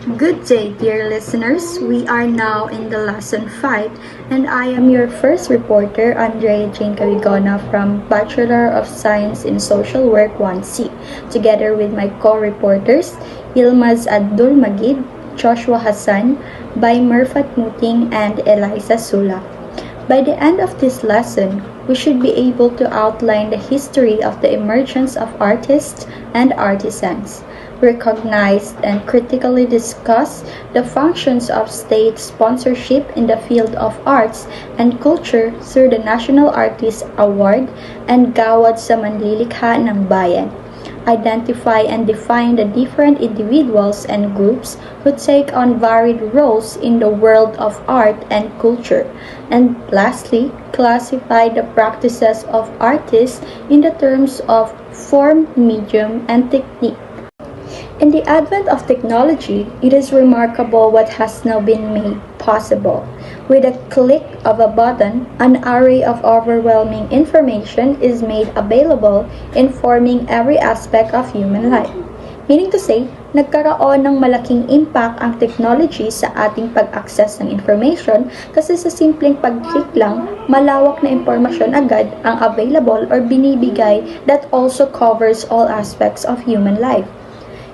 Good day, dear listeners. We are now in the lesson 5, and I am your first reporter, Andrea Jane Cavigona from Bachelor of Science in Social Work 1C, together with my co-reporters, Ilmaz Abdul Magid, Joshua Hassan, by Murfat Muting, and Eliza Sula. By the end of this lesson, we should be able to outline the history of the emergence of artists and artisans, recognize and critically discuss the functions of state sponsorship in the field of arts and culture through the National Artist Award and Gawad sa Manlilikha ng Bayan. Identify and define the different individuals and groups who take on varied roles in the world of art and culture. And lastly, classify the practices of artists in the terms of form, medium, and technique. In the advent of technology, it is remarkable what has now been made possible. With a click of a button, an array of overwhelming information is made available, informing every aspect of human life. Meaning to say, nagkaroon ng malaking impact ang technology sa ating pag-access ng information kasi sa simpleng pag-click lang, malawak na impormasyon agad ang available or binibigay that also covers all aspects of human life.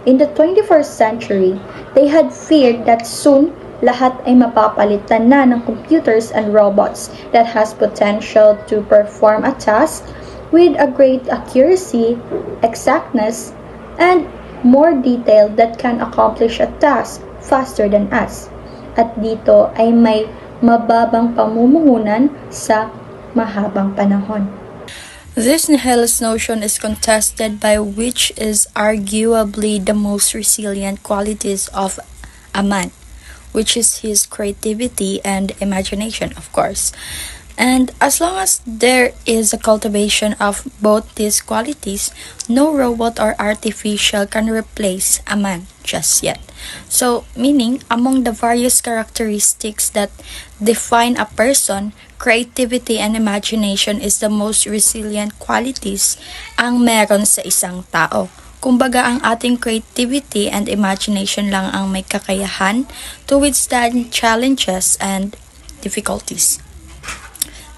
In the 21st century, they had feared that soon lahat ay mapapalitan na ng computers and robots that has potential to perform a task with a great accuracy, exactness, and more detail that can accomplish a task faster than us. At dito ay may mababang pamumuhunan sa mahabang panahon. This nihilist notion is contested by which is arguably the most resilient qualities of a man, which is his creativity and imagination, of course. And as long as there is a cultivation of both these qualities, no robot or artificial can replace a man just yet. So, meaning, among the various characteristics that define a person, creativity and imagination is the most resilient qualities ang meron sa isang tao. Kumbaga, ang ating creativity and imagination lang ang may kakayahan to withstand challenges and difficulties.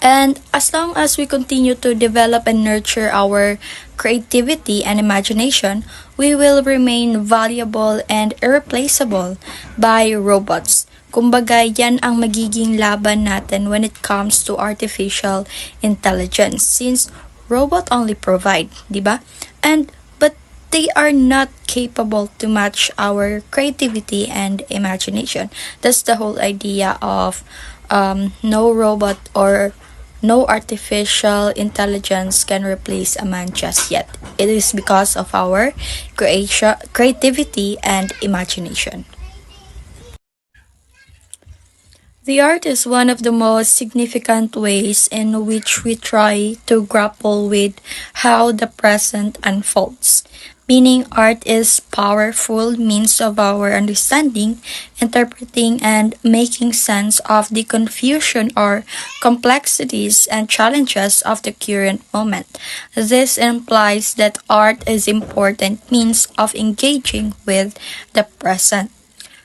And as long as we continue to develop and nurture our creativity and imagination, we will remain valuable and irreplaceable by robots. Kumbaga, yan ang magiging laban natin when it comes to artificial intelligence since robot only provide, di ba? But they are not capable to match our creativity and imagination. That's the whole idea of no robot or no artificial intelligence can replace a man just yet. It is because of our creativity and imagination. The art is one of the most significant ways in which we try to grapple with how the present unfolds. Meaning, art is powerful means of our understanding, interpreting, and making sense of the confusion or complexities and challenges of the current moment. This implies that art is important means of engaging with the present.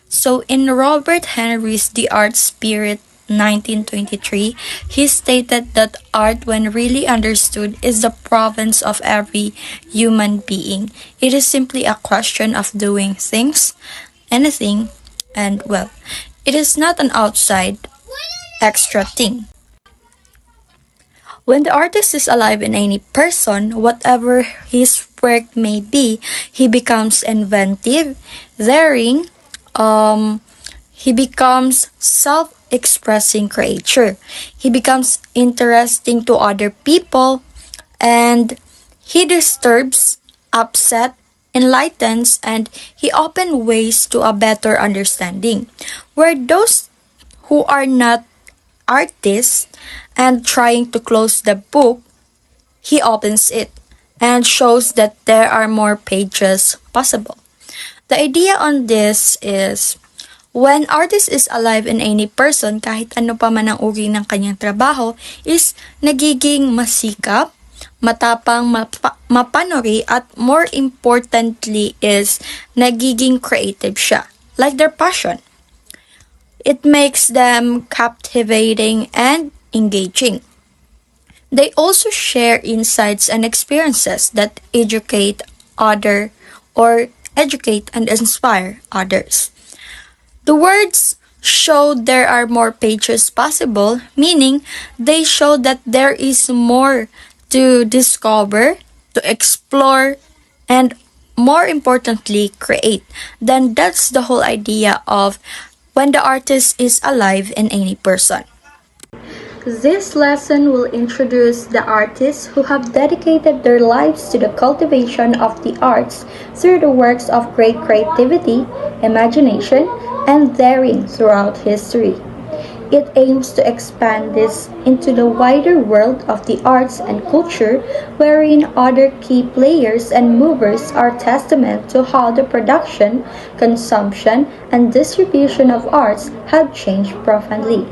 So in Robert Henry's The Art Spirit 1923, he stated that art, when really understood, is the province of every human being. It is simply a question of doing things, anything, and well, it is not an outside extra thing. When the artist is alive in any person, whatever his work may be, he becomes inventive, daring, he becomes self-expressing creature. He becomes interesting to other people, and he disturbs, upset, enlightens, and he opens ways to a better understanding. Where those who are not artists and trying to close the book, he opens it and shows that there are more pages possible. The idea on this is, when artist is alive in any person, kahit ano pa man ang uri ng kanyang trabaho, is nagiging masikap, matapang, mapanuri, at more importantly is nagiging creative siya. like their passion. It makes them captivating and engaging. They also share insights and experiences that other educate and inspire others. The words show there are more pages possible, meaning they show that there is more to discover, to explore, and more importantly, create. Then that's the whole idea of when the artist is alive in any person. This lesson will introduce the artists who have dedicated their lives to the cultivation of the arts through the works of great creativity, imagination, and daring throughout history. It aims to expand this into the wider world of the arts and culture, wherein other key players and movers are testament to how the production, consumption, and distribution of arts have changed profoundly.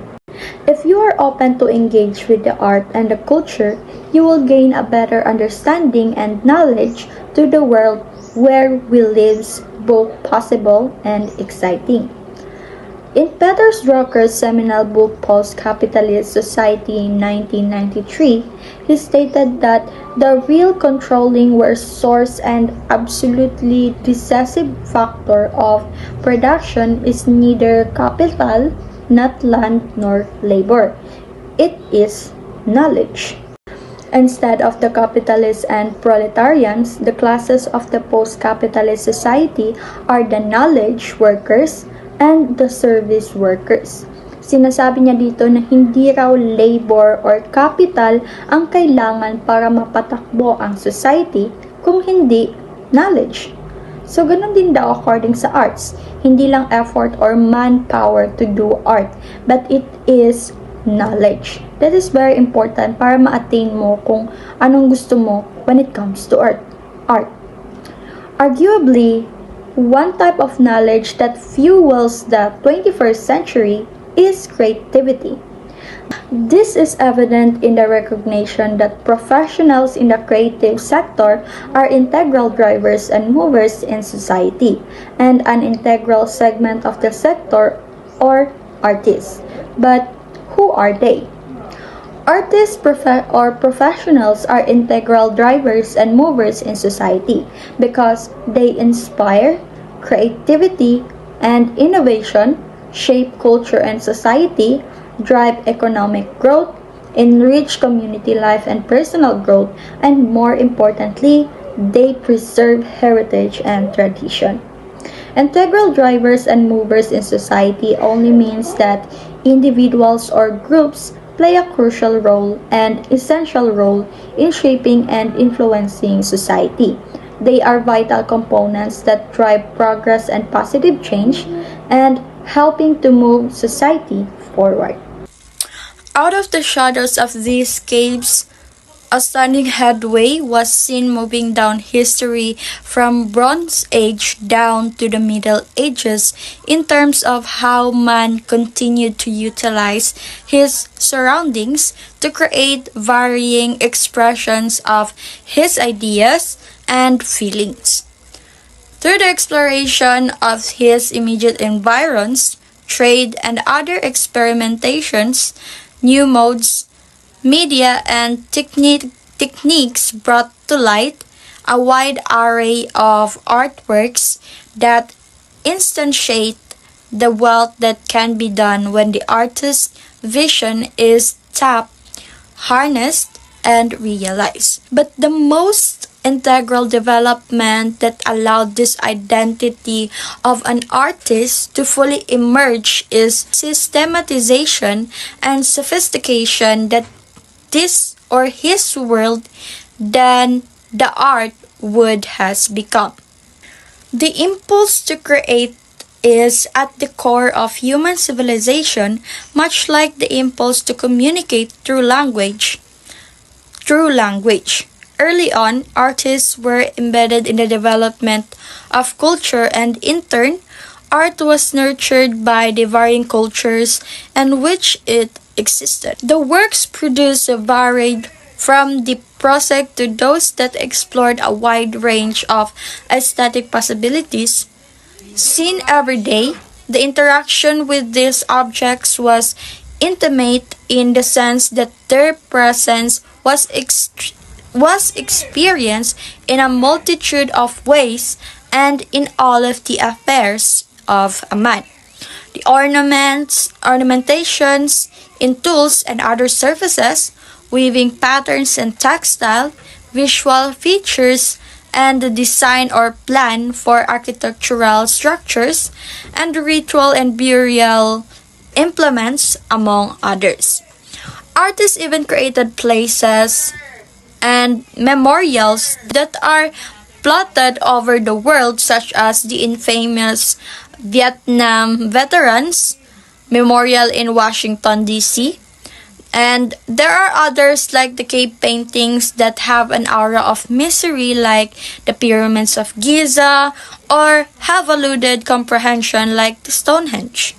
If you are open to engage with the art and the culture, you will gain a better understanding and knowledge to the world where we live, both possible and exciting. In Peter Drucker's seminal book Post-Capitalist Society in 1993, he stated that the real controlling source and absolutely decisive factor of production is neither capital, not land nor labor. It is knowledge. Instead of the capitalists and proletarians, the classes of the post-capitalist society are the knowledge workers and the service workers. Sinasabi niya dito na hindi raw labor or capital ang kailangan para mapatakbo ang society, kung hindi knowledge. So, ganun din daw according sa arts. Hindi lang effort or manpower to do art, but it is knowledge. That is very important para ma-attain mo kung anong gusto mo when it comes to art. Arguably, one type of knowledge that fuels the 21st century is creativity. This is evident in the recognition that professionals in the creative sector are integral drivers and movers in society, and an integral segment of the sector or artists. But who are they? Artists or professionals are integral drivers and movers in society because they inspire creativity and innovation, shape culture and society, drive economic growth, enrich community life and personal growth, and more importantly, they preserve heritage and tradition. Integral drivers and movers in society only means that individuals or groups play a crucial role and essential role in shaping and influencing society. They are vital components that drive progress and positive change and helping to move society forward. Out of the shadows of these caves, a stunning headway was seen moving down history from Bronze Age down to the Middle Ages in terms of how man continued to utilize his surroundings to create varying expressions of his ideas and feelings. Through the exploration of his immediate environs, trade, and other experimentations, new modes, media, and techniques brought to light a wide array of artworks that instantiate the wealth that can be done when the artist's vision is tapped, harnessed, and realized. But the most integral development that allowed this identity of an artist to fully emerge is systematization and sophistication that this or his world than the art would has become. The impulse to create is at the core of human civilization, much like the impulse to communicate through language. Early on, artists were embedded in the development of culture, and in turn, art was nurtured by the varying cultures in which it existed. The works produced varied from the prosaic to those that explored a wide range of aesthetic possibilities. Seen every day, the interaction with these objects was intimate in the sense that their presence was experienced in a multitude of ways and in all of the affairs of a man. The ornamentations in tools and other surfaces, weaving patterns and textile, visual features, and the design or plan for architectural structures, and ritual and burial implements, among others. Artists even created places and memorials that are plotted over the world, such as the infamous Vietnam Veterans Memorial in Washington, D.C. And there are others like the cave paintings that have an aura of mystery, like the pyramids of Giza, or have eluded comprehension like the Stonehenge.